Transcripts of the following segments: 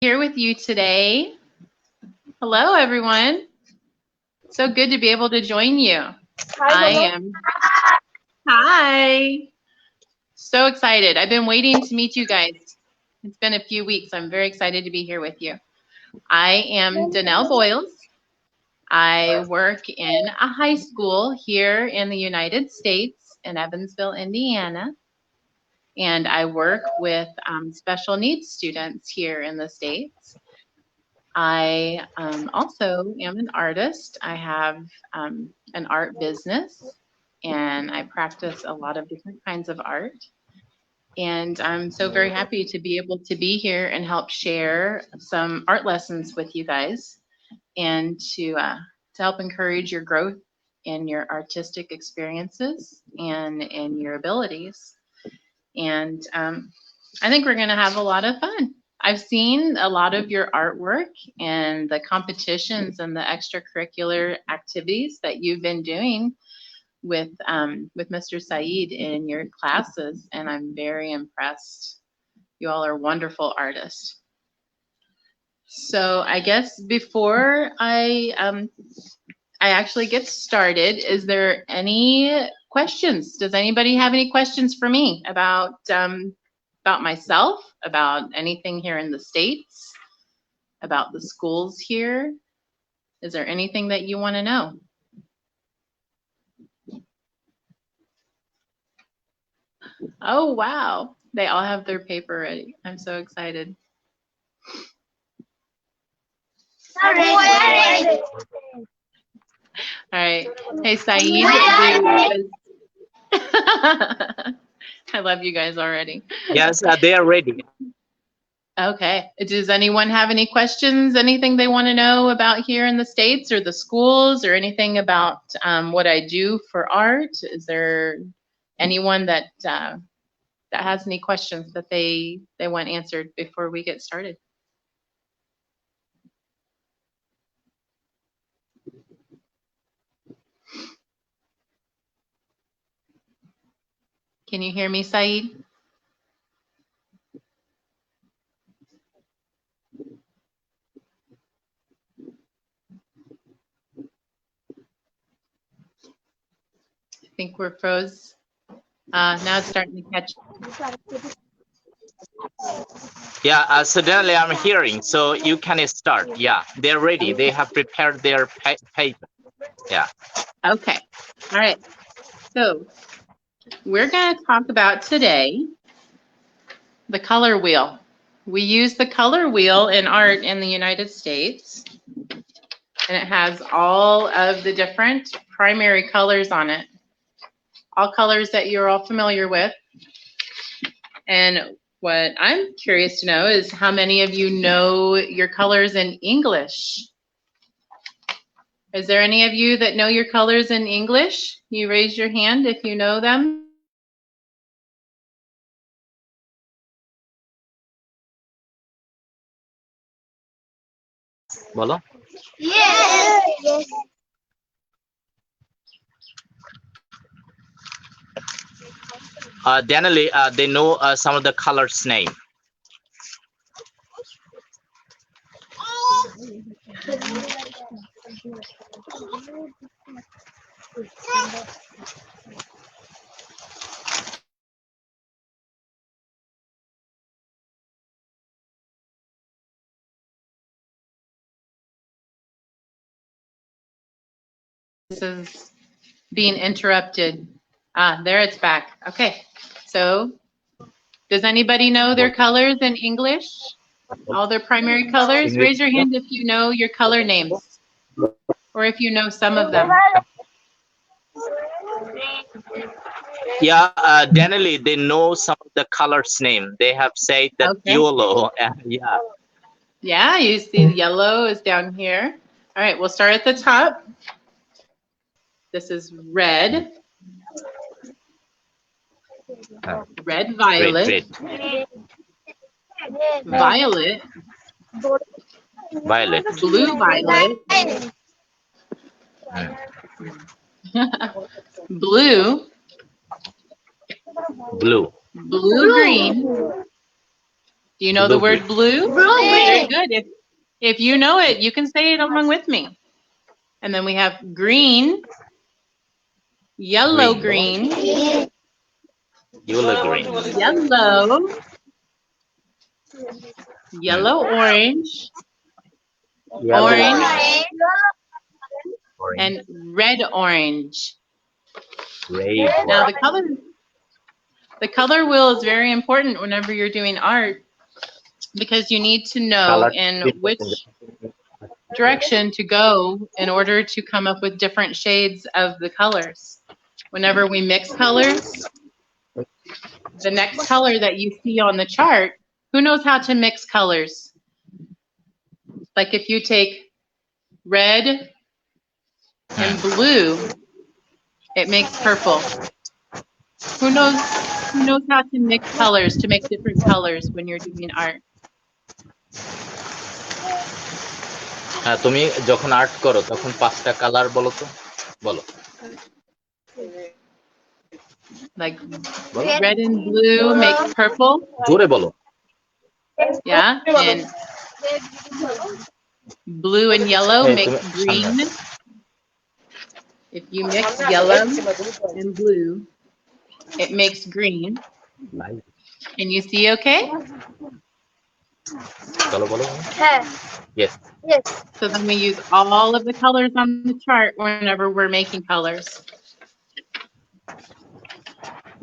here with you today. Hello, everyone. So good to be able to join you. Hi. So excited. I've been waiting to meet you guys. It's been a few weeks. I'm very excited to be here with you. I am Danelle Boyles. I work in a high school here in the United States in Evansville, Indiana. And I work with special needs students here in the States. I also am an artist. I have an art business, and I practice a lot of different kinds of art. And I'm so very happy to be able to be here and help share some art lessons with you guys, and to help encourage your growth in your artistic experiences and in your abilities. And I think we're going to have a lot of fun. I've seen a lot of your artwork and the competitions and the extracurricular activities that you've been doing with Mr. Saeed in your classes, and I'm very impressed. You all are wonderful artists. So I guess before I actually get started, is there any questions? Does anybody have any questions for me about myself, about anything here in the States, about the schools here? Is there anything that you want to know? Oh, wow. They all have their paper ready. I'm so excited. All right. Hey, Saeed. I love you guys already. Yes, they are ready. Okay. Does anyone have any questions, anything they want to know about here in the States or the schools, or anything about what I do for art? Is there anyone that has any questions that they want answered before we get started? Can you hear me, Saeed? I think we're froze. Now it's starting to catch. Yeah, suddenly I'm hearing, so you can start. Yeah, they're ready. They have prepared their paper. Yeah. Okay. All right. So we're going to talk about today the color wheel. We use the color wheel in art in the United States, and it has all of the different primary colors on it, all colors that you're all familiar with. And what I'm curious to know is how many of you know your colors in English? Is there any of you that know your colors in English? You raise your hand if you know them. Bolo? Yes. Generally, they know some of the colors name. This is being interrupted. There it's back. Okay. So does anybody know their colors in English? All their primary colors? Raise your hand if you know your color names, or if you know some of them. Yeah, generally they know some of the colors name. They have said that yellow. Yeah. Yeah, you see yellow is down here. All right, we'll start at the top. This is red. Red, violet. Red. Violet. Violet. Blue violet. Blue. Blue. Blue green. Do you know the word blue? Blue Very green. good. If you know it, you can say it along with me. And then we have green, yellow green, Yellow green. yellow orange, Yellow orange, orange. and red orange. Red. Now the color wheel is very important whenever you're doing art because you need to know Color in which direction to go in order to come up with different shades of the colors. Whenever we mix colors, the next color that you see on the chart, who knows how to mix colors? Like if you take red and blue, it makes purple. Who knows how to mix colors to make different colors when you're doing art? হ্যাঁ তুমি যখন art করো তখন 5টা colour বলো তো বলো Like red and blue makes purple. জোরে বলো Yeah, and blue and yellow Hey, makes তুমি green. If you mix yellow and blue, it makes green. Can you see okay? চলো বলো হ্যাঁ yes yes So then we use all of the colors on the chart whenever we're making colors.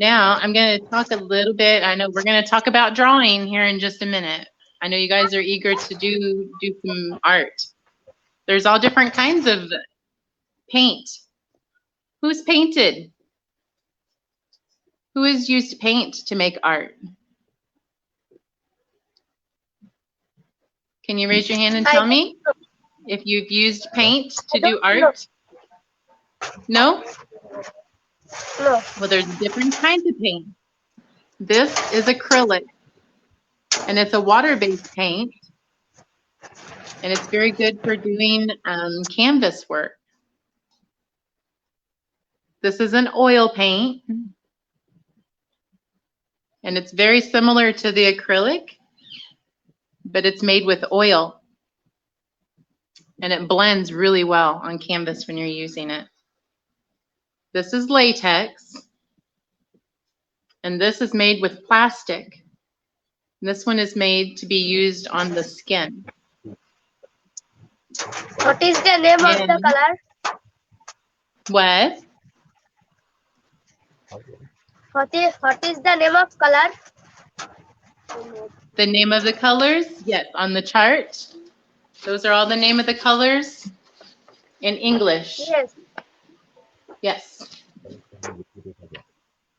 Now I'm going to talk a little bit. I know we're going to talk about drawing here in just a minute. I know you guys are eager to do some art. There's all different kinds of paint. Who's painted? Who has used paint to make art? Can you raise your hand and tell me if you've used paint to do art? No? no Well, there's different kinds of paint. This is acrylic, and it's a water-based paint, and it's very good for doing canvas work. This is an oil paint, and it's very similar to the acrylic, but it's made with oil, and it blends really well on canvas when you're using it. This is latex, and this is made with plastic. And this one is made to be used on the skin. what is the name of the And- color What? what is the name of color The name of the colors? Yes, on the chart. Those are all the name of the colors in English. yes Yes.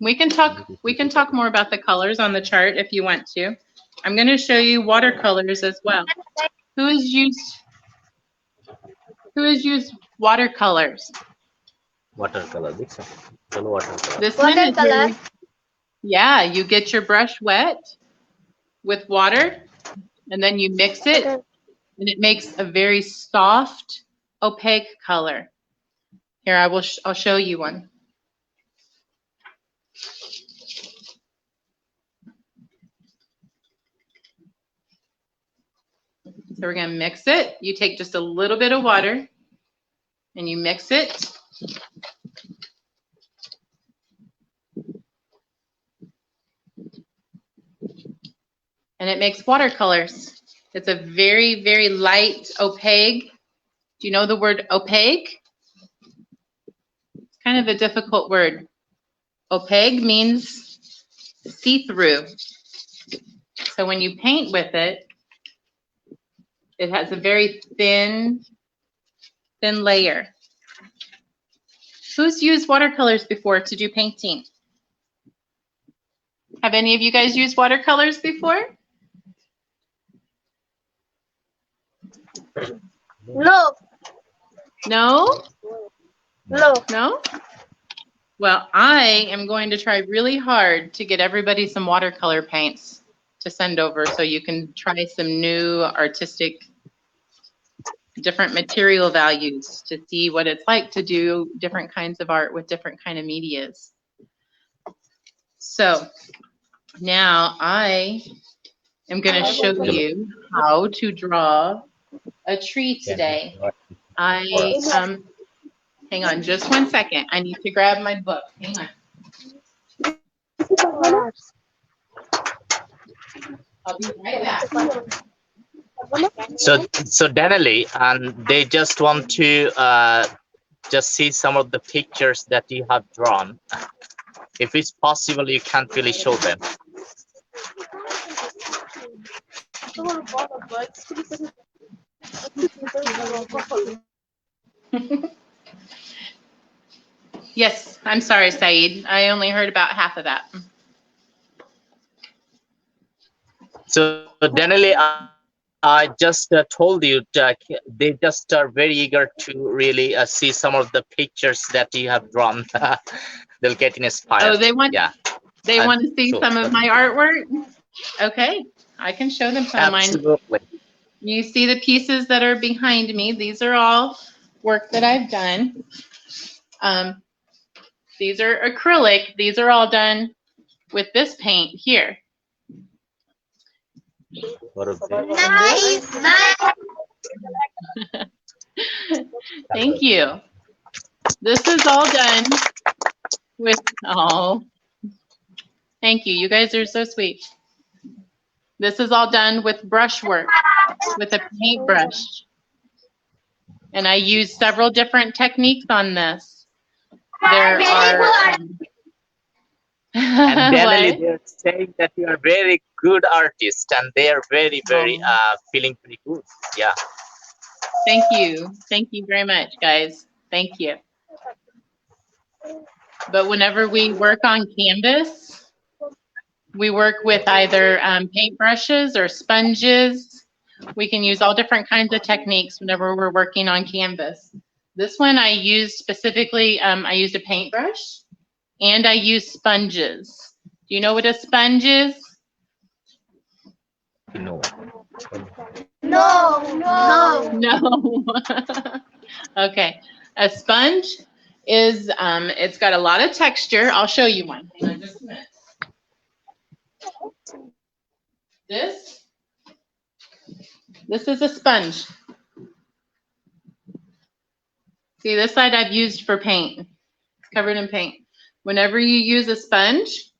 We can talk more about the colors on the chart if you want to. I'm going to show you watercolors as well. Who has used watercolors? watercolor দেখছো চলো watercolor This one is Watercolor? yeah, you get your brush wet with water and then you mix it and it makes a very soft, opaque color. Here, I'll show you one. So we're going to mix it. You take just a little bit of water and you mix it. And it makes watercolors. It's a very, very light, opaque. Do you know the word opaque? It's kind of a difficult word. Opaque means see-through. So when you paint with it, it has a very thin layer. Who's used watercolors before to do painting? Have any of you guys used watercolors before? no No? no No? Well, I am going to try really hard to get everybody some watercolor paints to send over so you can try some new artistic, different material values to see what it's like to do different kinds of art with different kind of medias. So now I am going to show you how to draw a tree today. Hang on just 1 second. I need to grab my book. Hang on. I'll be right back. So Danielle, and they just want to just see some of the pictures that you have drawn. If it's possible, you can't really show them. Yes, I'm sorry, Saeed. I only heard about half of that. So Danielle, I just told you that they just are very eager to really see some of the pictures that you have drawn. They'll get inspired. Oh, they want to see sure. some of my artwork? Okay, I can show them some of mine. Absolutely. You see the pieces that are behind me. These are all work that I've done. These are acrylic. These are all done with this paint here. Nice. Thank you. This is all done with, thank you. You guys are so sweet. This is all done with brushwork, with a paintbrush. And I use several different techniques on this. There are... And Danielle, they're saying that you are very good artist, and they are very, very feeling pretty good. Yeah. Thank you. Thank you very much, guys. Thank you. But whenever we work on canvas, we work with either paintbrushes or sponges. We can use all different kinds of techniques whenever we're working on canvas. This one I used specifically, I used a paintbrush and I used sponges. Do you know what a sponge is? No. No. Okay. A sponge is, it's got a lot of texture. I'll show you one. Hang on just a minute. This is a sponge. See, this side I've used for paint. It's covered in paint. Whenever you use a sponge,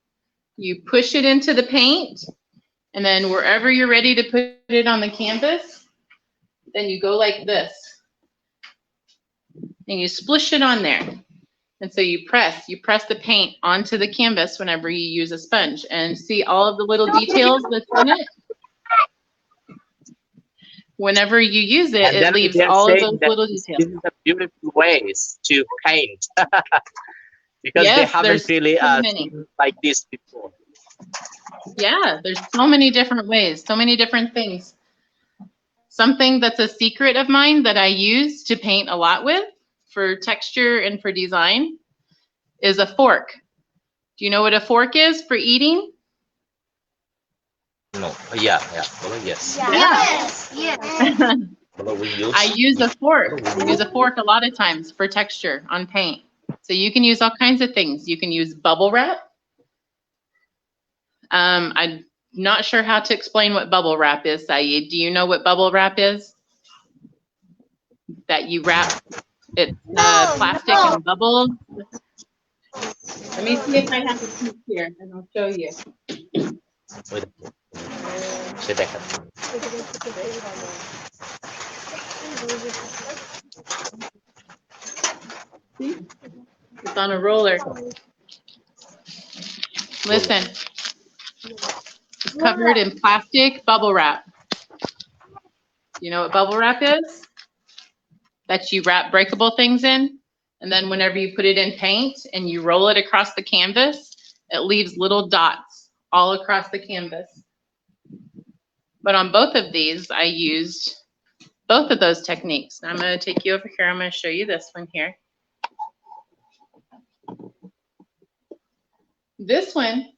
you push it into the paint, and then wherever you're ready to put it on the canvas, then you go like this. And you splish it on there. And so you press the paint onto the canvas whenever you use a sponge. And see all of the little details that's in it? Whenever you use it, it leaves all of those little details. This is a beautiful ways to paint. Because they haven't really seen like this before. Yeah, there's so many different ways, so many different things. Something that's a secret of mine that I use to paint a lot with for texture and for design is a fork. Do you know what a fork is for eating? No. Yeah. Yes. I use a fork. I use a fork a lot of times for texture on paint. So you can use all kinds of things. You can use bubble wrap. I'm not sure how to explain what bubble wrap is, Saeed. Do you know what bubble wrap is? That you wrap, it's plastic and bubbles. Let me see if I have a piece here, and I'll show you. See? It's on a roller. Listen. It's covered in plastic bubble wrap. You know what bubble wrap is? That you wrap breakable things in, and then whenever you put it in paint and you roll it across the canvas, it leaves little dots all across the canvas. But on both of these, I used both of those techniques. Now I'm going to take you over here. I'm going to show you this one here. This one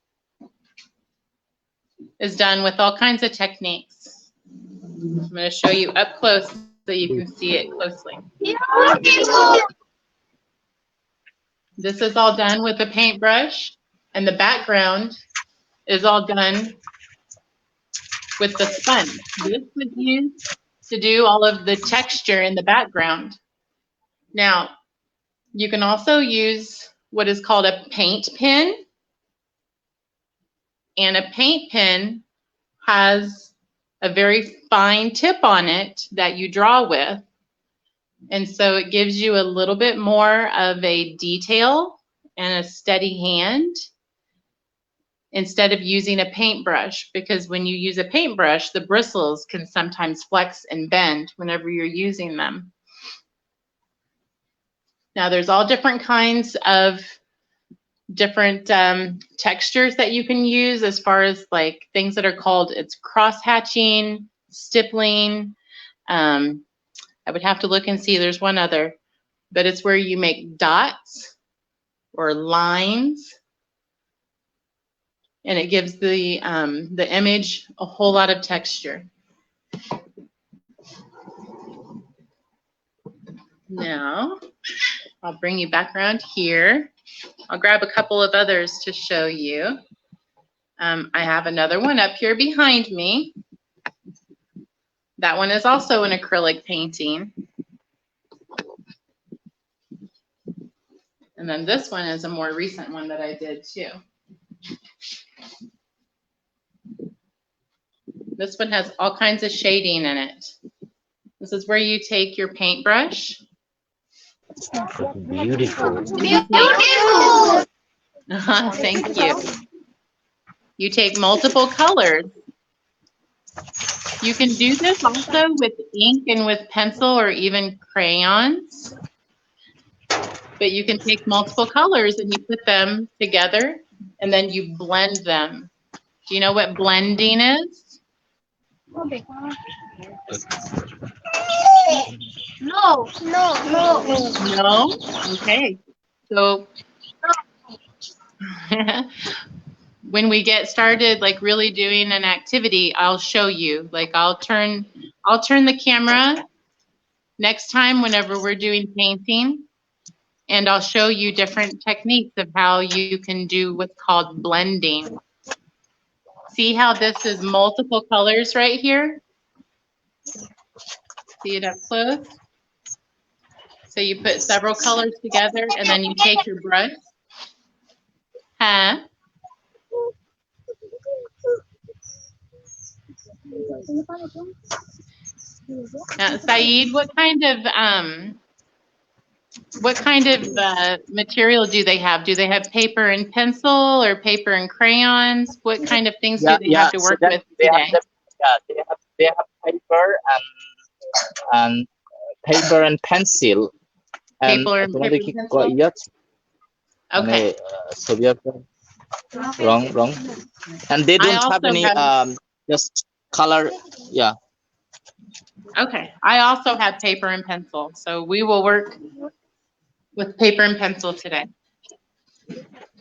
is done with all kinds of techniques. I'm going to show you up close so you can see it closely. This is all done with a paintbrush, and the background is all done with the sponge. This was used to do all of the texture in the background. Now, you can also use what is called a paint pen. And a paint pen has a very fine tip on it that you draw with. And so it gives you a little bit more of a detail and a steady hand instead of using a paintbrush, because when you use a paintbrush, the bristles can sometimes flex and bend whenever you're using them. Now there's all different kinds of different textures that you can use, as far as like things that are called, it's cross hatching, stippling. I would have to look and see, there's one other, but it's where you make dots or lines, and it gives the image a whole lot of texture. Now, I'll bring you back around here. I'll grab a couple of others to show you. I have another one up here behind me. That one is also an acrylic painting. And then this one is a more recent one that I did too. This one has all kinds of shading in it. This is where you take your paintbrush. Beautiful. Thank you. You take multiple colors. You can do this also with ink and with pencil or even crayons. But you can take multiple colors and you put them together and then you blend them. Do you know what blending is? No. No? Okay. So when we get started, like really doing an activity, I'll show you. Like I'll turn the camera next time whenever we're doing painting, and I'll show you different techniques of how you can do what's called blending. See how this is multiple colors right here? See it up close? So you put several colors together and then you take your brush. Huh? Saeed, what kind of material do they have? Do they have paper and pencil or paper and crayons? What kind of things do they have to work with today? They have paper and paper and pencil. Paper and pencil. Okay. Wrong. And they don't have any just color. Yeah. Okay. I also have paper and pencil, so we will work with paper and pencil today.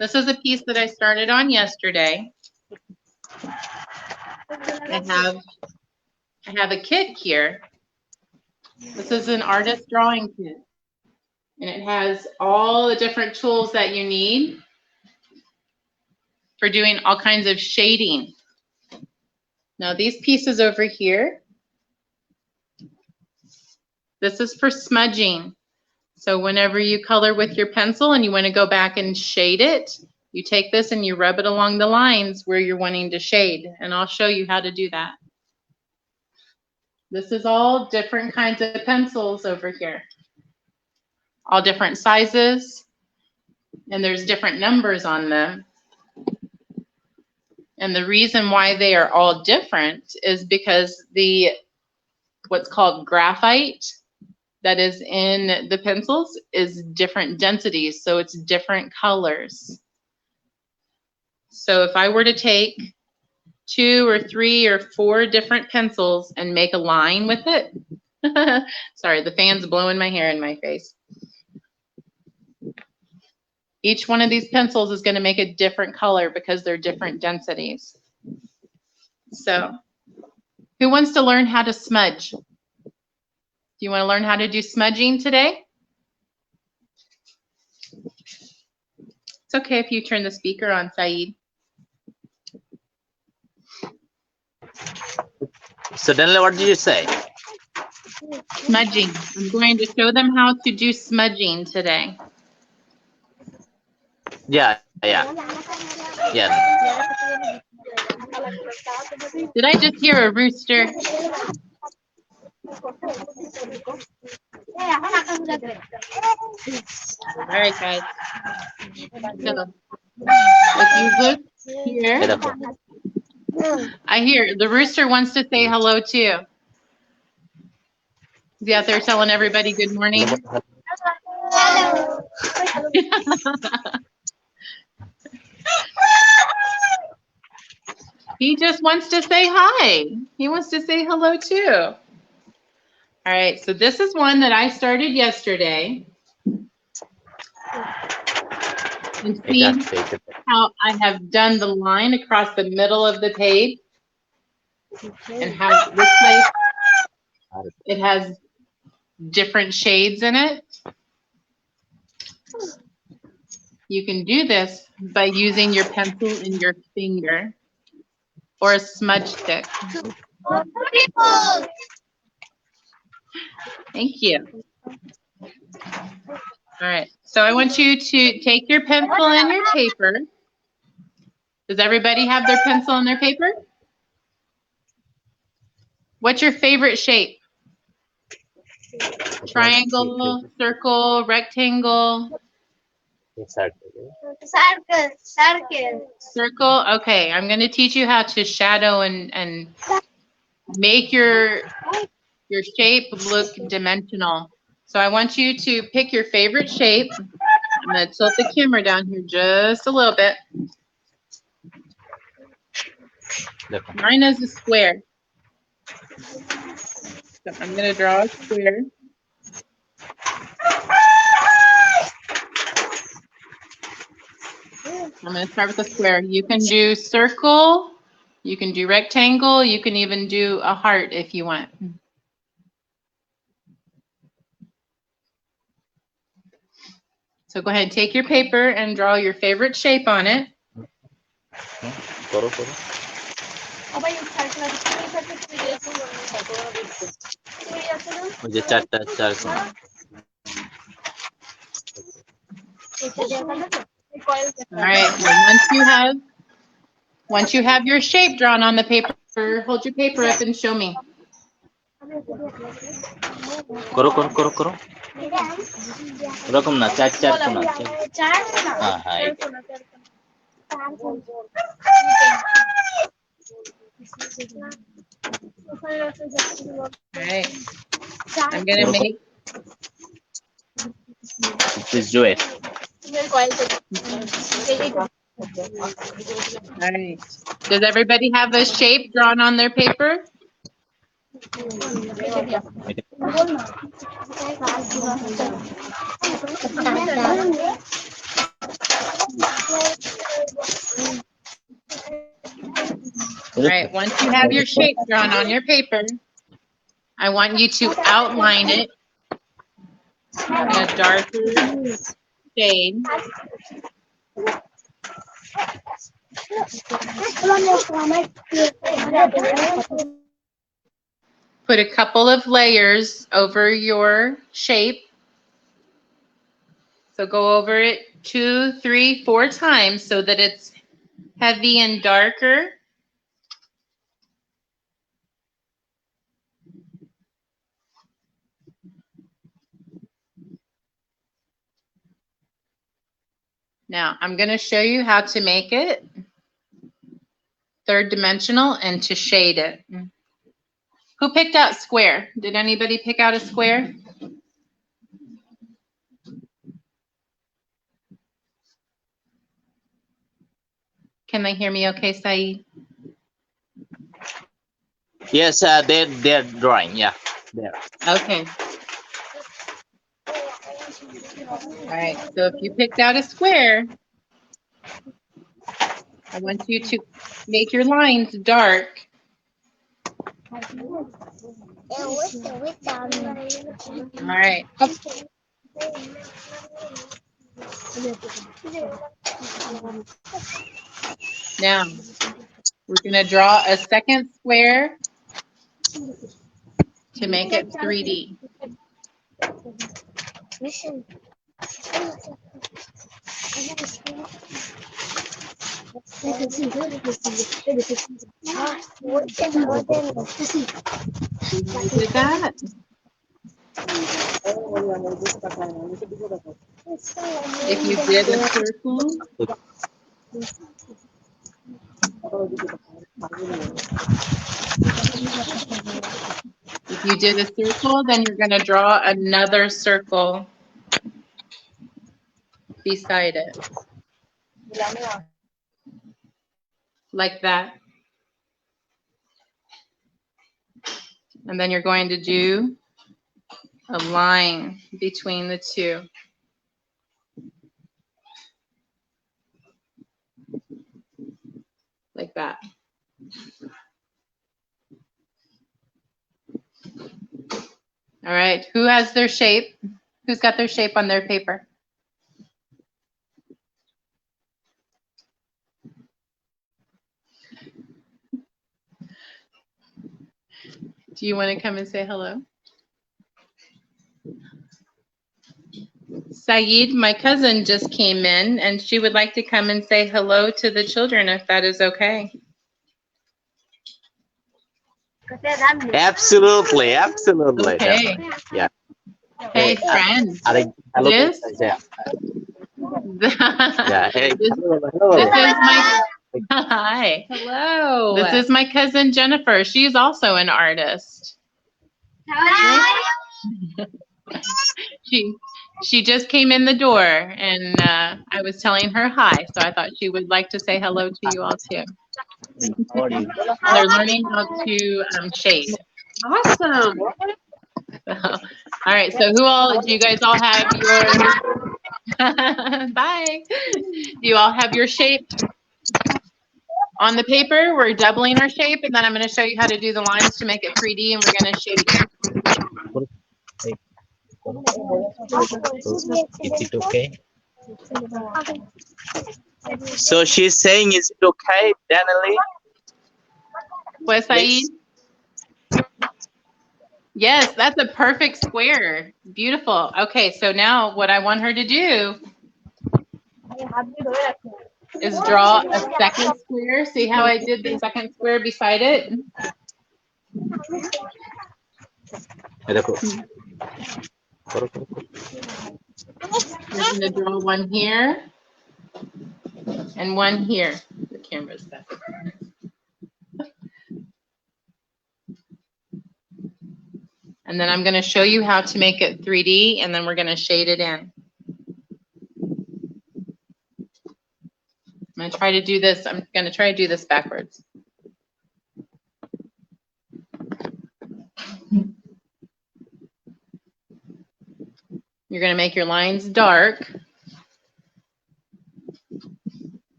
This is a piece that I started on yesterday. I have a kit here. This is an artist drawing kit, and it has all the different tools that you need for doing all kinds of shading. Now these pieces over here, this is for smudging. So whenever you color with your pencil and you want to go back and shade it, you take this and you rub it along the lines where you're wanting to shade, and I'll show you how to do that. This is all different kinds of pencils over here. All different sizes, and there's different numbers on them. And the reason why they are all different is because what's called graphite that is in the pencils is different densities, so it's different colors. So if I were to take 2 or 3 or 4 different pencils and make a line with it, sorry, the fan's blowing my hair in my face. Each one of these pencils is going to make a different color because they're different densities. So, who wants to learn how to smudge? Do you want to learn how to do smudging today? It's okay if you turn the speaker on, Saeed. So Daniela, what did you say? Smudging. I'm going to show them how to do smudging today. Yeah, yeah. Did I just hear a rooster? All right, guys. So if you look here, I hear the rooster wants to say hello too. Is he out there telling everybody good morning? He just wants to say hi. He wants to say hello too. All right, so this is one that I started yesterday. And see how I have done the line across the middle of the page and how this place, it has different shades in it. You can do this by using your pencil and your finger or a smudge stick. Thank you. All right, so I want you to take your pencil and your paper. Does everybody have their pencil and their paper? What's your favorite shape? Triangle, circle, rectangle? Circle. Okay, I'm going to teach you how to shadow and make your shape look dimensional. So I want you to pick your favorite shape. I'm going to tilt the camera down here just a little bit. Mine is a square. So I'm going to draw a square. I'm going to start with a square. You can do circle, you can do rectangle, you can even do a heart if you want. So go ahead and take your paper and draw your favorite shape on it. All right, well, once you have your shape drawn on the paper, hold your paper up and show me. Koro. Na All right, I'm going to make. Please do it. All right. Does everybody have a shape drawn on their paper? All right, once you have your shape drawn on your paper, I want you to outline it in a darker shade. Put a couple of layers over your shape. So go over it 2, 3, 4 times so that it's heavy and darker. Now, I'm going to show you how to make it third dimensional and to shade it. Who picked out square? Did anybody pick out a square? Can they hear me okay, Saeed? Yes, they're drawing. Yeah, there. Okay. All right, so if you picked out a square, I want you to make your lines dark. All right. Now, we're going to draw a second square to make it 3D. Did that? If you did a circle, if you did a circle, then you're going to draw another circle beside it. Like that. And then you're going to do a line between the two. Like that. All right, who has their shape? Who's got their shape on their paper? Do you want to come and say hello? Saeed, my cousin just came in and she would like to come and say hello to the children if that is okay. Absolutely, absolutely. Okay. Yeah. Hey, friend. Hello. This? Yeah. Yeah. Hey. This Hello. is my hi. Hello. This is my cousin Jennifer. She's also an artist. She just came in the door and I was telling her hi, so I thought she would like to say hello to you all too. How are you? They're learning how to shade. Awesome. All right, so who all, do you guys all have your, bye. Do you all have your shape on the paper? We're doubling our shape and then I'm going to show you how to do the lines to make it 3D and we're going to shade it. Is it okay? So she's saying, is it okay, Danielle? What, Saeed? Yes, that's a perfect square. Beautiful. Okay, so now what I want her to do is draw a second square. See how I did the second square beside it? You're going to draw one here and one here. The camera's back. And then I'm going to show you how to make it 3D and then we're going to shade it in. I'm going to try to do this. I'm going to try to do this backwards. You're going to make your lines dark.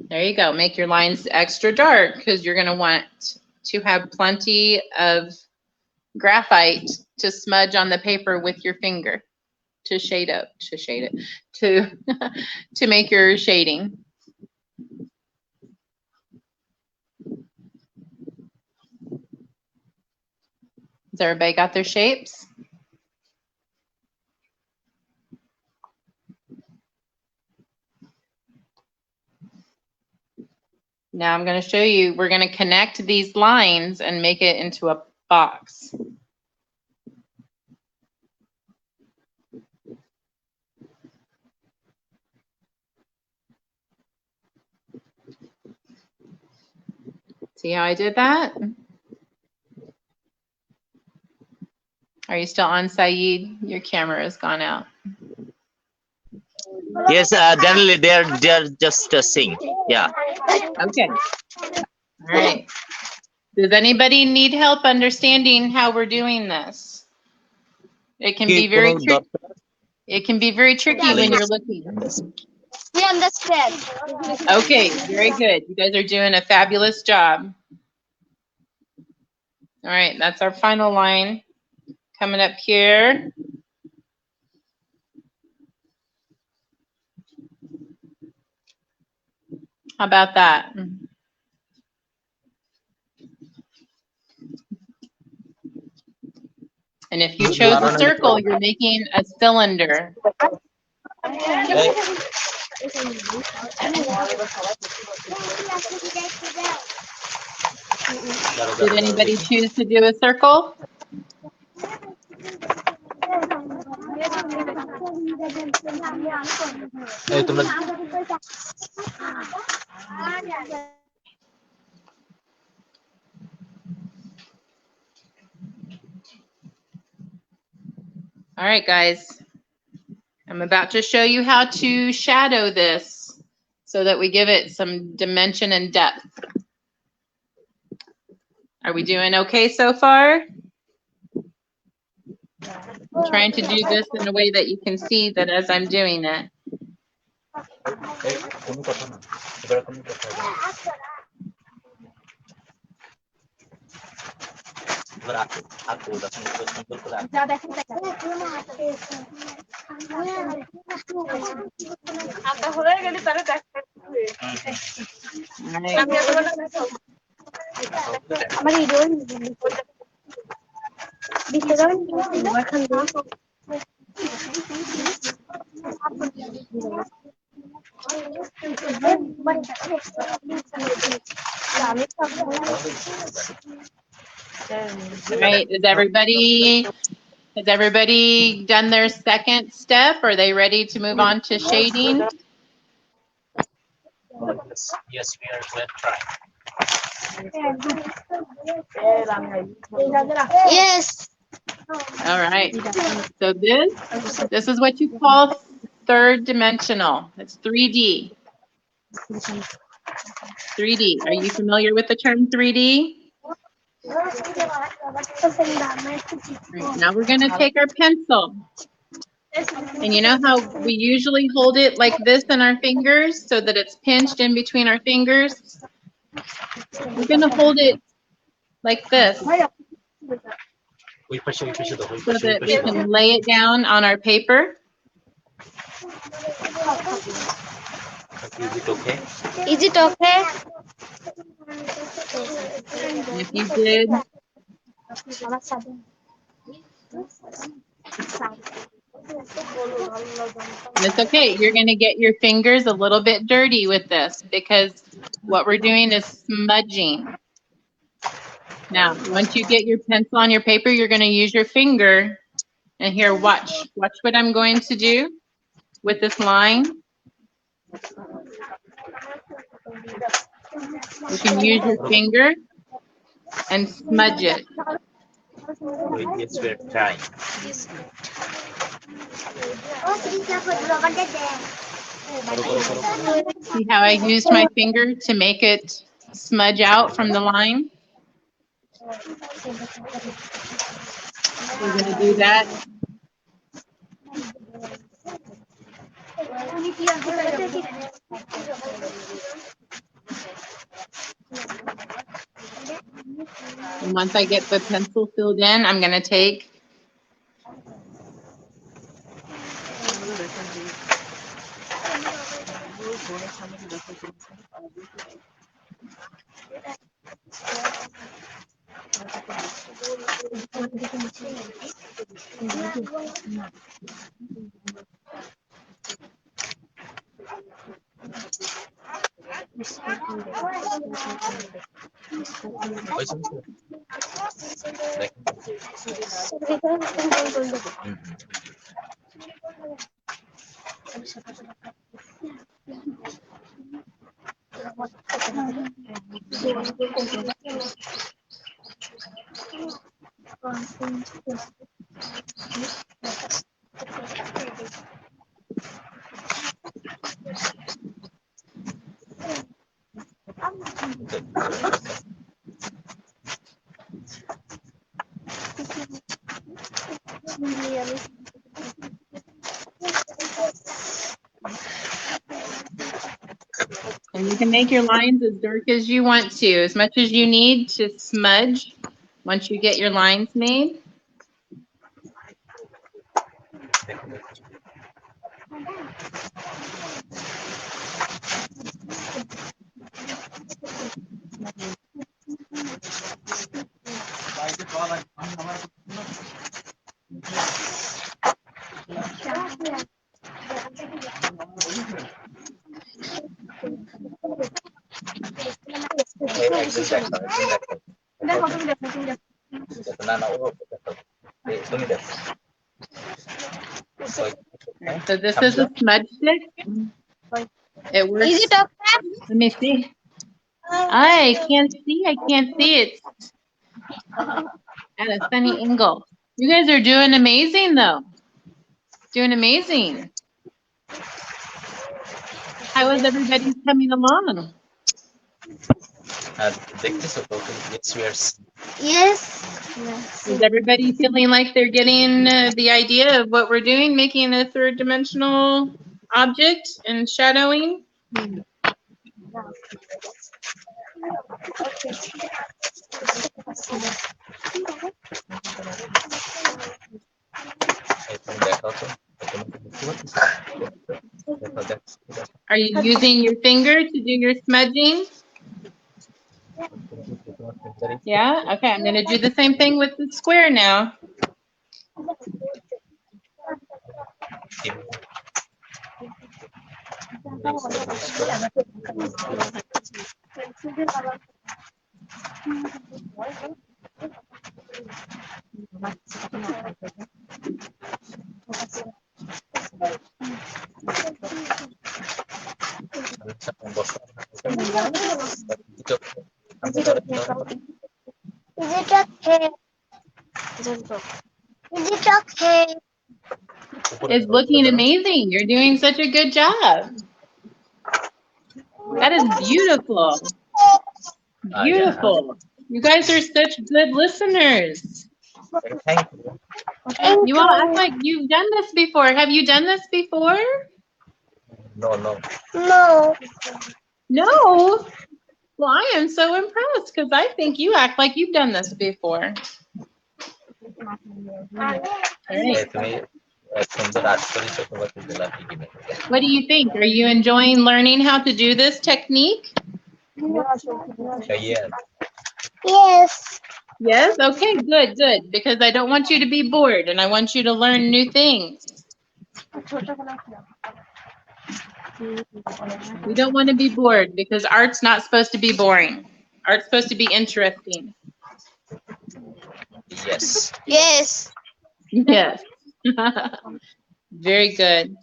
There you go. Make your lines extra dark because you're going to want to have plenty of graphite to smudge on the paper with your finger to shade it, to make your shading. Has everybody got their shapes? Now I'm going to show you, we're going to connect these lines and make it into a box. See how I did that? Are you still on, Saeed? Your camera has gone out. Yes, Danielle, they're just sing. Yeah. Okay. All right. Does anybody need help understanding how we're doing this? It can be very tricky. It can be very tricky when you're looking. We understand. Okay, very good. You guys are doing a fabulous job. All right, that's our final line coming up here. How about that? And if you chose a circle, you're making a cylinder. Did anybody choose to do a circle? All right, guys. I'm about to show you how to shadow this so that we give it some dimension and depth. Are we doing okay so far? I'm trying to do this in a way that you can see that as I'm doing it. All right, has everybody done their second step? Are they ready to move on to shading? Yes, we are going to try. Yes. All right. So this is what you call third dimensional. It's 3D. 3D. Are you familiar with the term 3D? Right, now we're going to take our pencil. And you know how we usually hold it like this in our fingers so that it's pinched in between our fingers? We're going to hold it like this so that we can lay it down on our paper. Is it okay? Is it okay? And if you did, it's okay. You're going to get your fingers a little bit dirty with this because what we're doing is smudging. Now, once you get your pencil on your paper, you're going to use your finger. And here, watch what I'm going to do with this line. You can use your finger and smudge it. Yes, we are trying. See how I used my finger to make it smudge out from the line? We're going to do that. And once I get the pencil filled in, I'm going to take And you can make your lines as dark as you want to, as much as you need to smudge once you get your lines made. So this is a smudge stick. It works. Is it okay? Let me see. I can't see. I can't see it at a sunny angle. You guys are doing amazing, though. Doing amazing. How is everybody coming along? Yes. Is everybody feeling like they're getting the idea of what we're doing, making a third-dimensional object and shadowing? Are you using your finger to do your smudging? Yeah? Okay, I'm going to do the same thing with the square now. Is it okay? Is it okay? It's looking amazing. You're doing such a good job. That is beautiful. Beautiful. You guys are such good listeners. You all act like you've done this before. Have you done this before? No. No. Well, I am so impressed because I think you act like you've done this before. All right. What do you think? Are you enjoying learning how to do this technique? Yes. Yes? Okay, good, good. Because I don't want you to be bored and I want you to learn new things. We don't want to be bored because art's not supposed to be boring. Art's supposed to be interesting. Yes. Yes. Yes. Very good.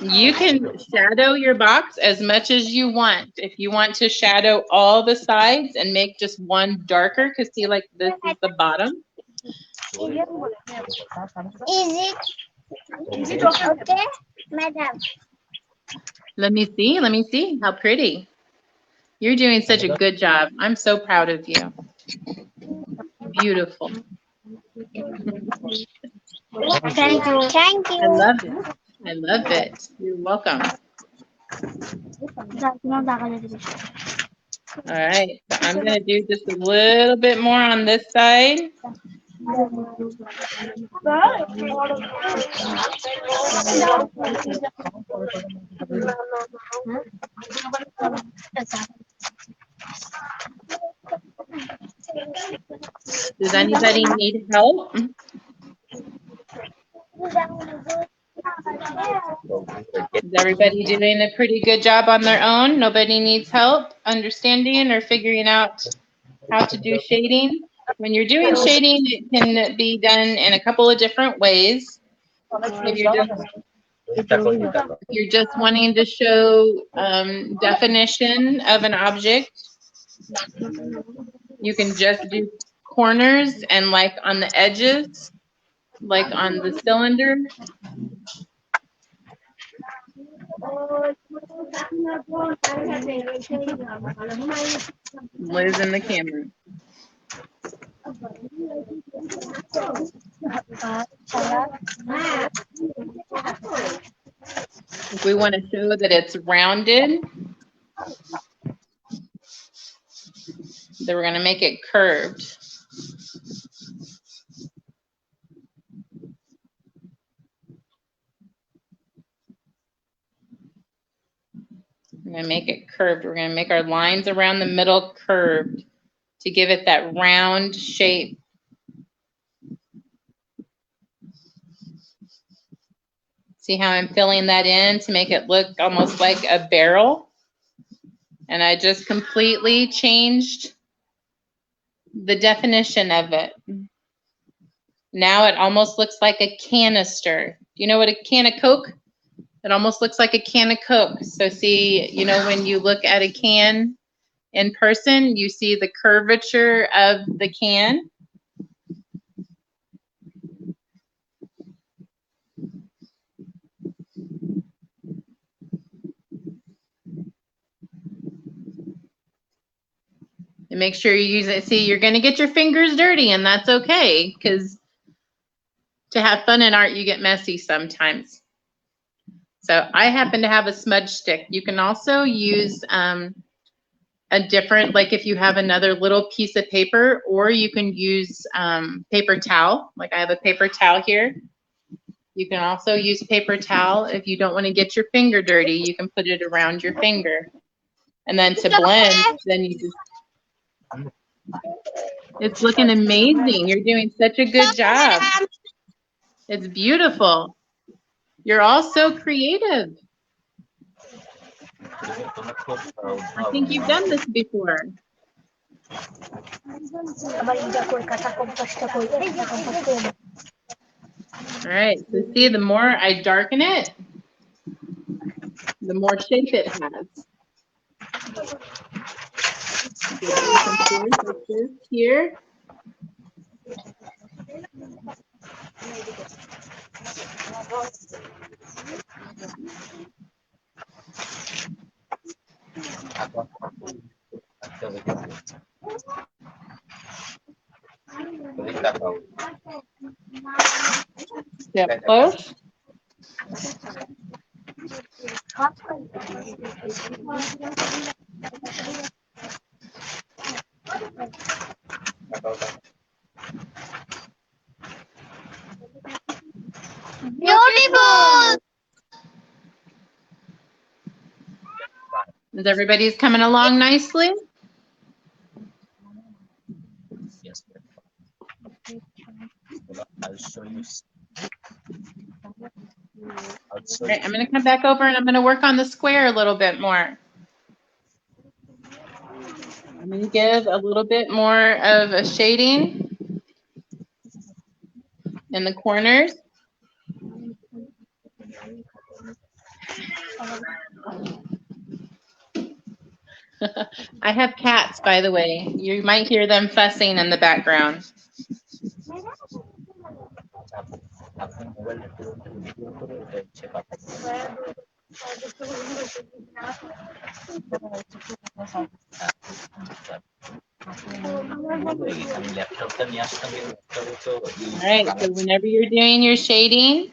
You can shadow your box as much as you want. If you want to shadow all the sides and make just one darker, because see, like this is the bottom. Is it okay, madam? Let me see how pretty. You're doing such a good job. I'm so proud of you. Beautiful. Thank you. Thank I you. love it. I love it. You're welcome. All right, so I'm gonna do just a little bit more on this side. Does anybody need help? Is everybody doing a pretty good job on their own? Nobody needs help understanding or figuring out how to do shading? When you're doing shading, it can be done in a couple of different ways. If you're just wanting to show definition of an object, you can just do corners and like on the edges, like on the cylinder. Liz in the camera. If we want to show that it's rounded, then we're going to make it curved. We're going to make it curved. We're going to make our lines around the middle curved to give it that round shape. See how I'm filling that in to make it look almost like a barrel? And I just completely changed the definition of it. Now it almost looks like a canister. You know what a can of Coke? It almost looks like a can of Coke. So see, you know, when you look at a can in person, you see the curvature of the can. And make sure you use it. See, you're going to get your fingers dirty, and that's okay, because to have fun in art, you get messy sometimes. So I happen to have a smudge stick. You can also use a different, like if you have another little piece of paper, or you can use paper towel. Like I have a paper towel here. You can also use paper towel. If you don't want to get your finger dirty, you can put it around your finger. And then to blend, then you just, it's looking amazing. You're doing such a good job. It's beautiful. You're all so creative. I think you've done this before. All right, so see, the more I darken it, the more shape it has. Here. Step close. Beautiful. Is everybody's coming along nicely? Yes. I'll show you. All right, I'm going to come back over and I'm going to work on the square a little bit more. I'm going to give a little bit more of a shading in the corners. I have cats, by the way. You might hear them fussing in the background. All right, so whenever you're doing your shading,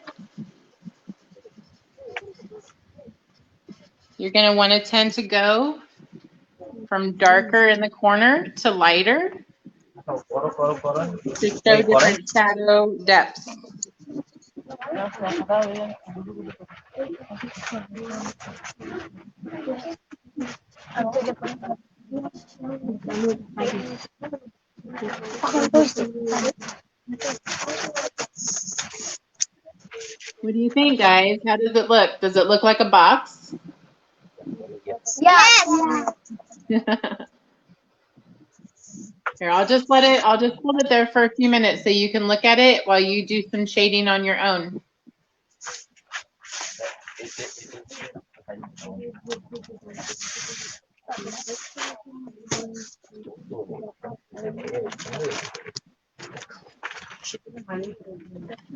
you're going to want to tend to go from darker in the corner to lighter to show different shadow depths. What do you think, guys? How does it look? Does it look like a box? Yes. Here, I'll just hold it there for a few minutes so you can look at it while you do some shading on your own.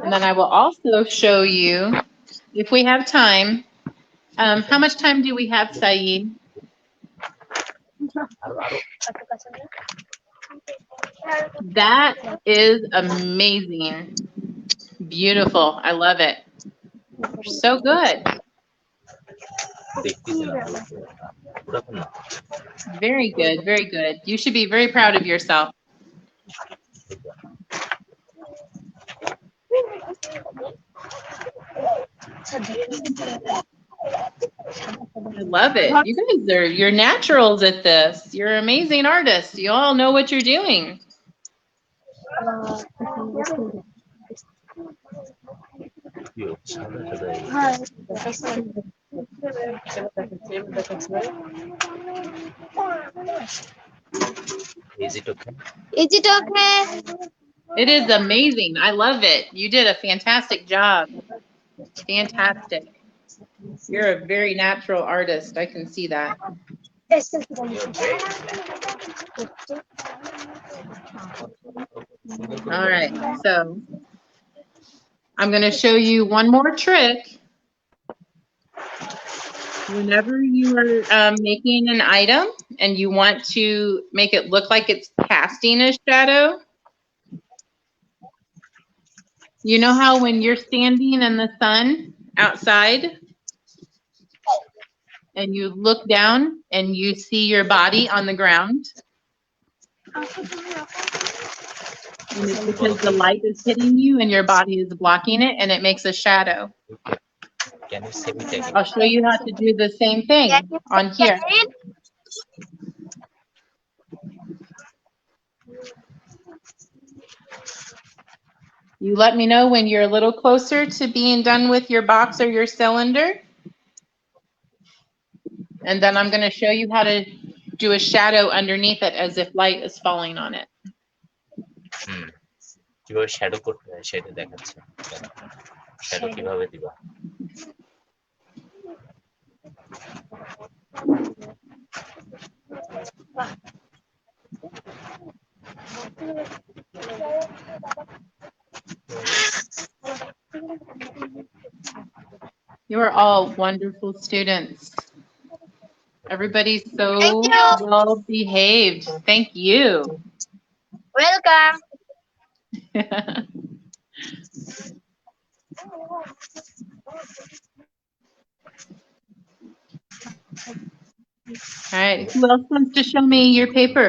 And then I will also show you, if we have time, how much time do we have, Saeed? That is amazing. Beautiful. I love it. So good. Very good. Very good. You should be very proud of yourself. I love it. You guys you're naturals at this. You're amazing artists. You all know what you're doing. Is it okay? Is it okay? It is amazing. I love it. You did a fantastic job. Fantastic. You're a very natural artist. I can see that. All right. So I'm going to show you one more trick. Whenever you are making an item and you want to make it look like it's casting a shadow, you know how when you're standing in the sun outside and you look down and you see your body on the ground? And it's because the light is hitting you and your body is blocking it and it makes a shadow. Can you say it again? I'll show you how to do the same thing on here. You let me know when you're a little closer to being done with your box or your cylinder. And then I'm going to show you how to do a shadow underneath it as if light is falling on it. কিভাবে shadow করতে হয় সেটা দেখাচ্ছে shadow কিভাবে দিবা You are all wonderful students. Everybody's so Thank you. well behaved. Thank you. Welcome. All right, who else wants to show me your paper?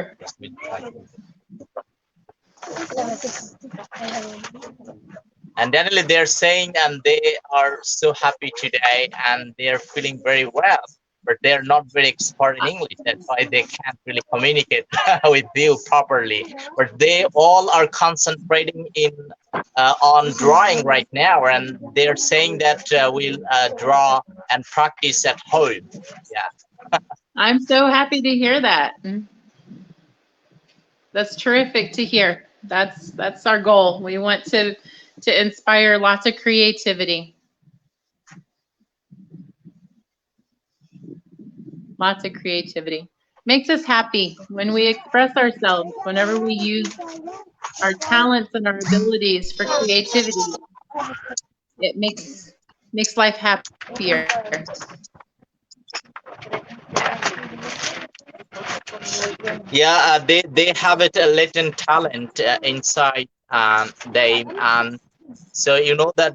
And Daniel, they're saying and they are so happy today and they're feeling very well, but they're not very expert in English. That's why they can't really communicate with you properly. But they all are concentrating on drawing right now, and they're saying that we'll draw and practice at home. Yeah. I'm so happy to hear that. That's terrific to hear. That's our goal. We want to inspire lots of creativity. Lots of creativity. Makes us happy when we express ourselves, whenever we use our talents and our abilities for creativity. It makes life happier. Yeah, they have it a latent talent inside them, and so you know that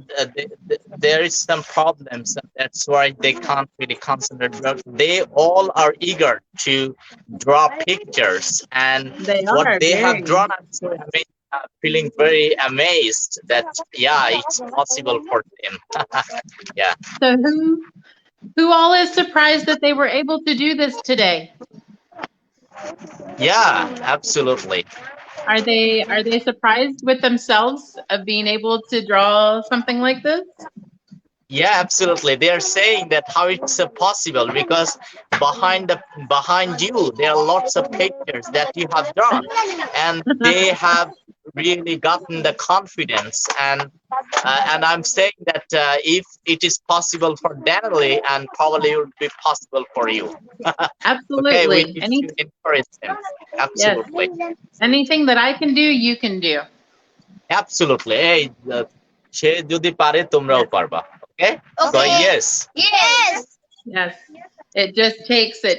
there is some problems, and that's why they can't really concentrate. But they all are eager to draw pictures, and They what are they have very. drawn, I'm so feeling very amazed that yeah, it's possible for them. Yeah. So who all is surprised that they were able to do this today? Yeah, absolutely. Are they surprised with themselves of being able to draw something like this? Yeah, absolutely. They are saying that how it's possible because behind you there are lots of pictures that you have drawn, and they have really gotten the confidence. And I'm saying that if it is possible for Danielle, and probably it would be possible for you. Absolutely. Okay, we need to encourage them. Absolutely. Yes. Anything that I can do, you can do. Absolutely. Hey, সে যদি পারে তোমরাও পারবা. Okay? So yes. Yes. Yes. It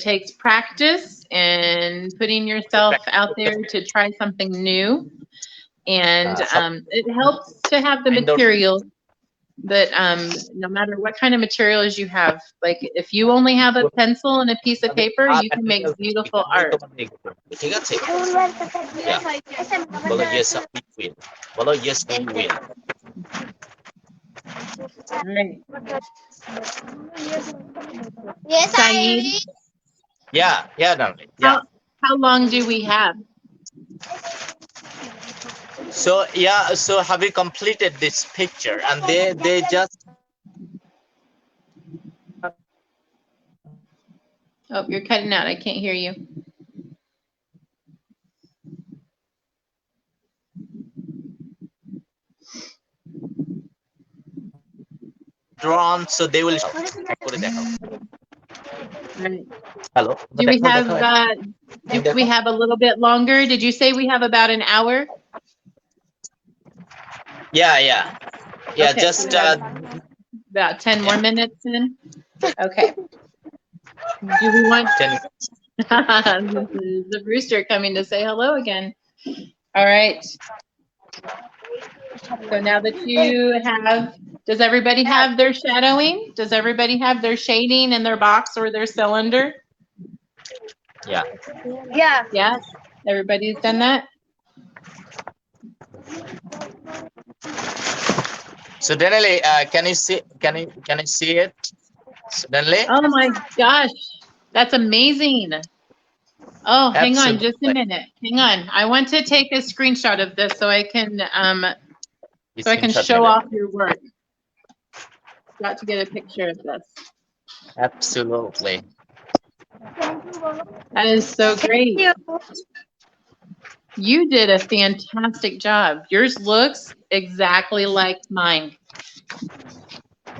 takes practice and putting yourself out there to try something new. And it helps to have the material that no matter what kind of materials you have, like if you only have a pencil and a piece of paper, you can make beautiful art. ঠিক আছে? Yeah. বলো yes, we will. বলো yes, we will. Right. Yes, I Saeed, will. Yeah, darling. Yeah. how long do we have? So have you completed this picture? And they just Oh, you're cutting out. I can't hear you. Drawn, so they will. Right. Hello. Do we have a little bit longer? Did you say we have about an hour? Yeah. Okay, Just we have about 10 more minutes in. Okay. Do we want 10. the rooster coming to say hello again? All right. So now that you have, does everybody have their shadowing? Does everybody have their shading in their box or their cylinder? Yeah. Yeah. Yes. Everybody's done that? So Denali, can you see? Can you see it? So Denali? Oh my gosh. That's amazing. Oh, hang on just a Absolutely. minute. Hang on. I want to take a screenshot of this so I can show off your work. Got to get a picture of this. Absolutely. That is so great. You. You did a fantastic job. Yours looks exactly like mine.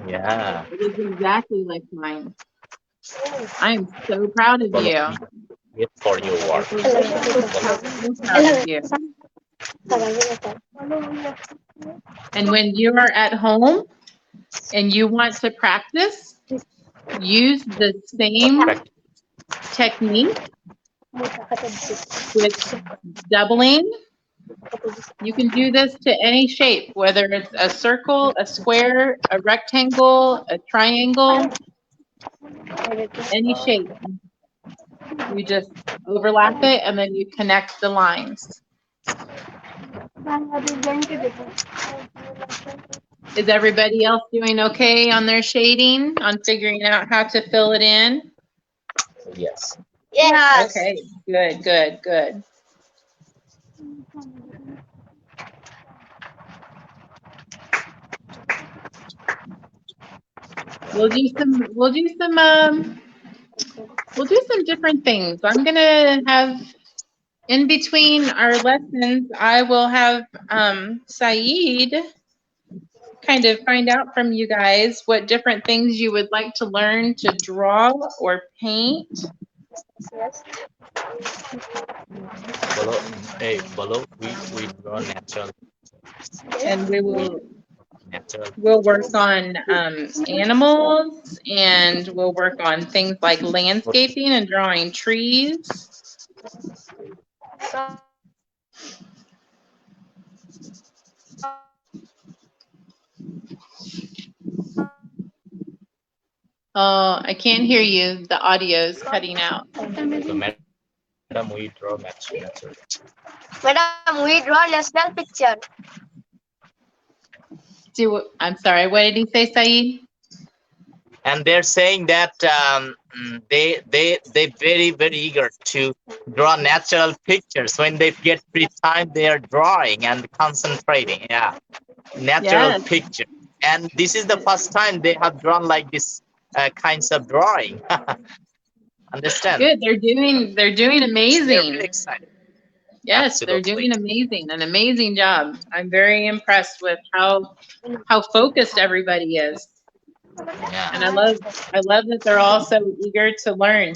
Yeah. It is exactly like mine. I am so proud of Follow you. me here for your work. So proud of you. And when you are at home and you want to practice, use the same technique with doubling. You can do this to any shape, whether it's a circle, a square, a rectangle, a triangle, any shape. You just overlap it and then you connect the lines. Is everybody else doing okay on their shading, on figuring out how to fill it in? Yes. Yes. Okay, good. We'll do some different things. I'm gonna have, in between our lessons, I will have Saeed kind of find out from you guys what different things you would like to learn to draw or paint. Below we draw natural. And Natural. we'll work on animals, and we'll work on things like landscaping and drawing trees. Oh, I can't hear you. The audio is cutting out. So madam, we draw natural. Madam, we draw national picture. I'm sorry, what did he say, Saeed? And they're saying that they very eager to draw natural pictures. When they get free time, they are drawing and concentrating. Yeah, natural Yes. picture. And this is the first time they have drawn like this kinds of drawing. Understand? Good. They're doing They're amazing. really excited. Yes, Absolutely. they're doing an amazing job. I'm very impressed with how focused everybody is. Yeah. And I love that they're all so eager to learn.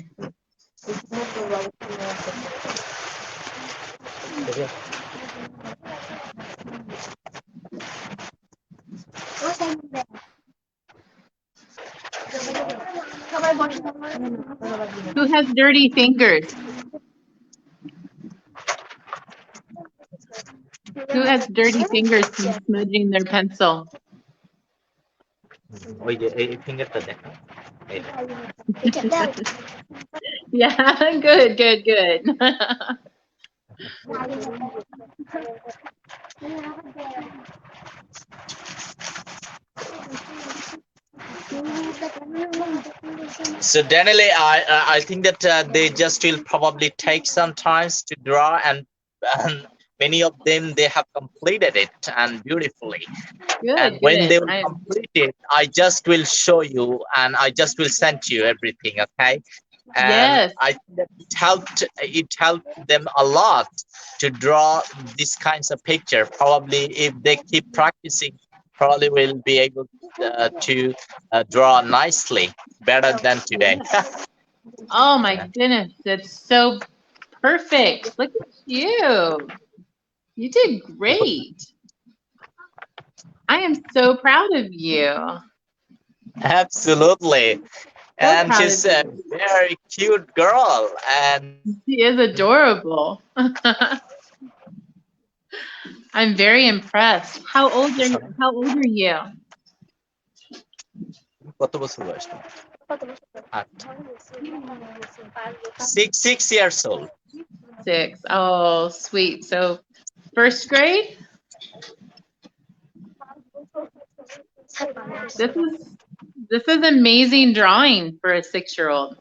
Who has dirty fingers? Who has dirty fingers from smudging their pencil? Yeah, good. So Daniele, I think that they just will probably take some time to draw, and many of them they have completed it and beautifully. And when they will complete it, I just will show you, and I just will send you everything. Okay. and Yes. I think that it helped them a lot to draw these kinds of picture. Probably if they keep practicing, probably will be able to draw nicely, better than today. Yes. Oh my Yeah. goodness, that's so perfect. Look at you. You did great. I am so proud of you. Absolutely. So And proud of she's a you. very cute girl. And She is adorable. I'm very impressed. How old are you? কত বছর বয়স তোমার? 8. 6 years old. 6. Oh, sweet. So first grade? This is amazing drawing for a 6-year-old.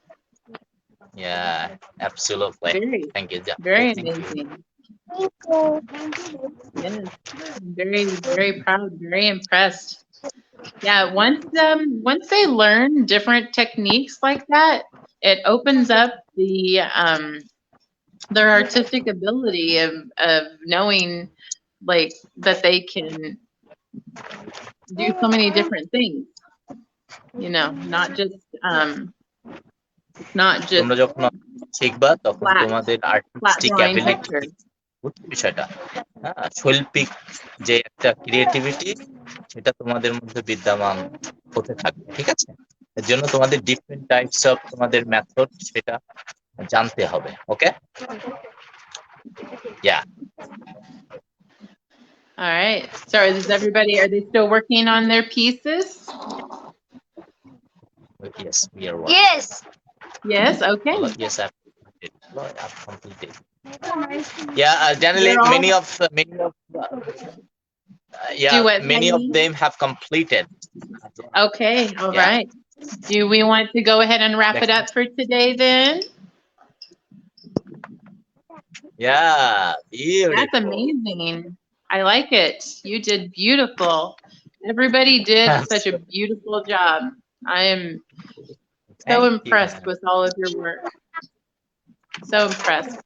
Yeah, absolutely. Very, Thank you. Yeah. very Thank you. amazing. Yes. I'm very, very proud, very impressed. Yeah, once they learn different techniques like that, it opens up their artistic ability of knowing like that they can do so many different things, not just তোমরা যখন শিখবা তখন flat তোমাদের flat artistic drawing ability pictures. বুঝছো বিষয়টা? হ্যাঁ, শৈল্পিক যে একটা ক্রিয়েটিভিটি, সেটা তোমাদের মধ্যে বিদ্যমান হতে থাকবে। ঠিক আছে? এর জন্য তোমাদের ডিফারেন্ট টাইপস অফ তোমাদের মেথড সেটা জানতে হবে। ওকে? ইয়া। All right. So are they still working on their pieces? Yes, we are working. Yes. Yes, okay. Yes, I've completed. Yeah, generally They're all many of do yeah, what, many of Saeed? them have completed. Okay, all Yeah. right. Do we want to go ahead and wrap it up for today then? Yeah, That's beautiful. amazing. I like it. You did beautiful. Everybody did such a beautiful job. I am so Thank you, impressed ma'am. with all of your work. So impressed.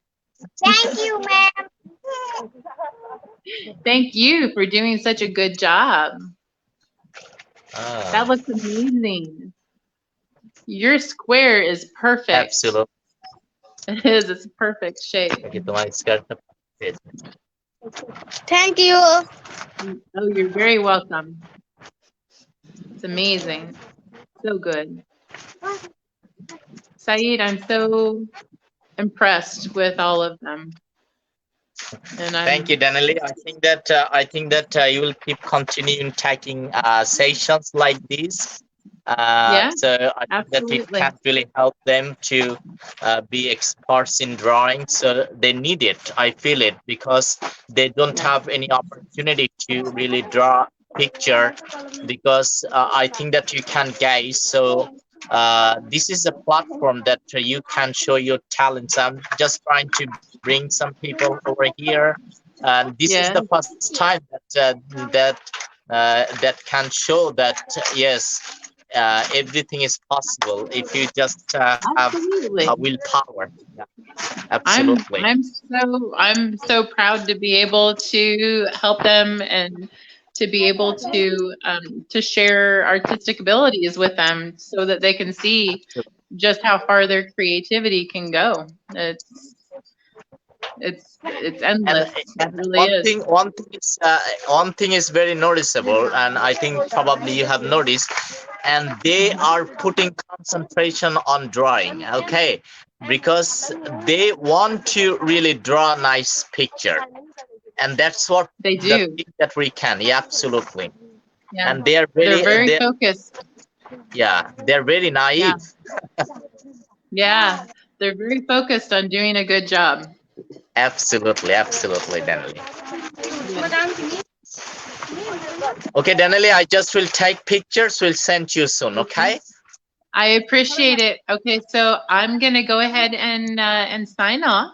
Thank you, ma'am. Thank you for doing such a good job. That Ah, looks amazing. Your square is perfect. absolutely. It is. It's a perfect shape. Okay, তোমার স্কার্টটা Thank you. Oh, you're very welcome. It's amazing. So good. Saeed, I'm so impressed with all of them. And Thank you, Danelli. I think that you will keep continuing taking sessions like these. Yeah, So I think that it absolutely. can really help them to be experts in drawing. So they need it. I feel it because they don't Yeah. have any opportunity to really draw picture because I think that you can guys. So this is a platform that you can show your talents. I'm just trying to bring some people over here, and this is Yeah, the first time that can show that yes, everything is possible if you just have absolutely. willpower. Yeah, I'm absolutely. I'm so proud to be able to help them and to be able to share artistic abilities with them so that they can see just how far their creativity can go. It's And endless. It really is. one thing is very noticeable, and I think probably you have noticed, and they are putting concentration on drawing. Okay, because they want to really draw a nice picture, and that's what They the do. thing that we can. Yeah, absolutely. Yeah. And they are They're very they focused. they're very Yeah. naive. Yeah. They're very focused on doing a good job. Absolutely, Danelli. Yeah. Okay, Danelli, I just will take pictures. We'll send you soon. Okay. I appreciate it. Okay, so I'm gonna go ahead and sign off,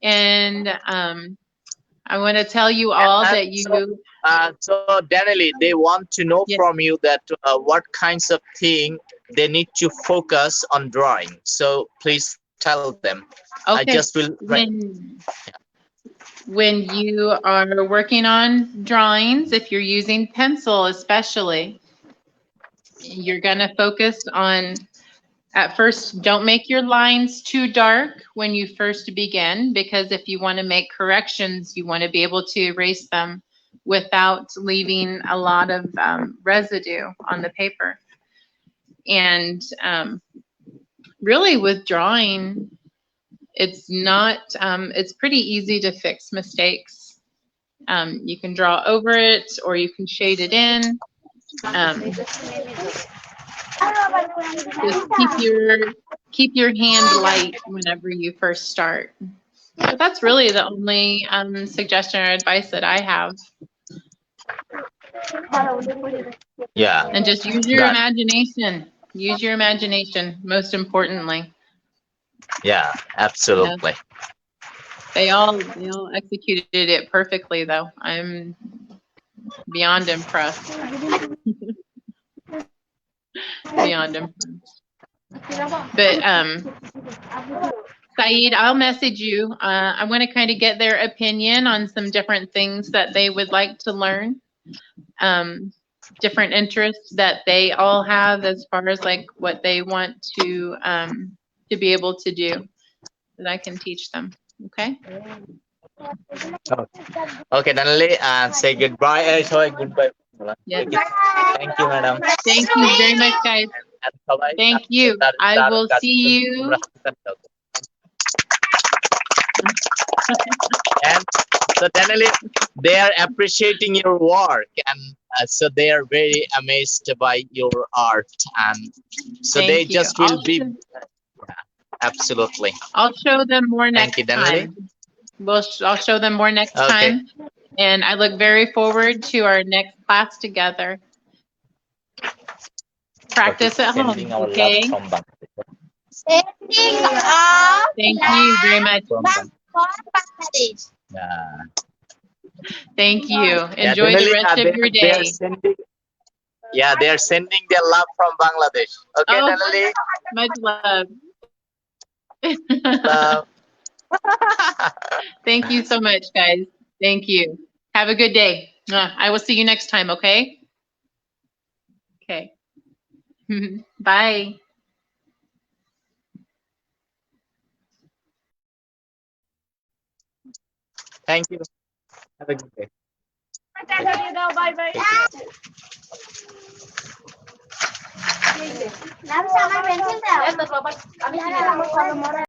and I want to tell you all And that so Danelli, they want to know Yes. from you that what kinds of thing they need to focus on drawing. So please tell them. I just Okay. will When you are working on drawings, if you're using pencil especially, you're going to focus on, at first, don't make your lines too dark when you first begin, because if you want to make corrections, you want to be able to erase them without leaving a lot of residue on the paper. And really with drawing, it's not, it's pretty easy to fix mistakes. You can draw over it or you can shade it in. Just keep your hand light whenever you first start. But that's really the only suggestion or advice that I have. yeah, And just use your got it. imagination. Use your imagination, most importantly. Yeah, Yeah. absolutely. They all executed it perfectly, though. I'm beyond impressed. Beyond impressed. But Saeed, I'll message you. I want to kind of get their opinion on some different things that they would like to learn. Different interests that they all have as far as like what they want to be able to do that I can teach them. Okay. Okay, Danali, say goodbye. Sorry, goodbye. Yes. Thank you, madam. Thank you very much, guys. And bye-bye. Thank you. I will see you. And so Danali, they are appreciating your work, and so they are very amazed by your art, and so Thank they you. just will be absolutely. I'll show them more Thank next you, Danali. time. I'll show them more next Okay. time. And I look very forward to our next class together. Practice at home, Sending our love okay? from Bangladesh. Thank you very much. Yeah. Thank you. Yeah, Enjoy the Danali, rest of your they are day. sending. Yeah, they are sending their love from Bangladesh. Okay, Oh, Danali. much love. Love. Thank you so much, guys. Thank you. Have a good day. I will see you next time, okay? Okay. Bye. Thank you. Have a good day. আমার pencil দাও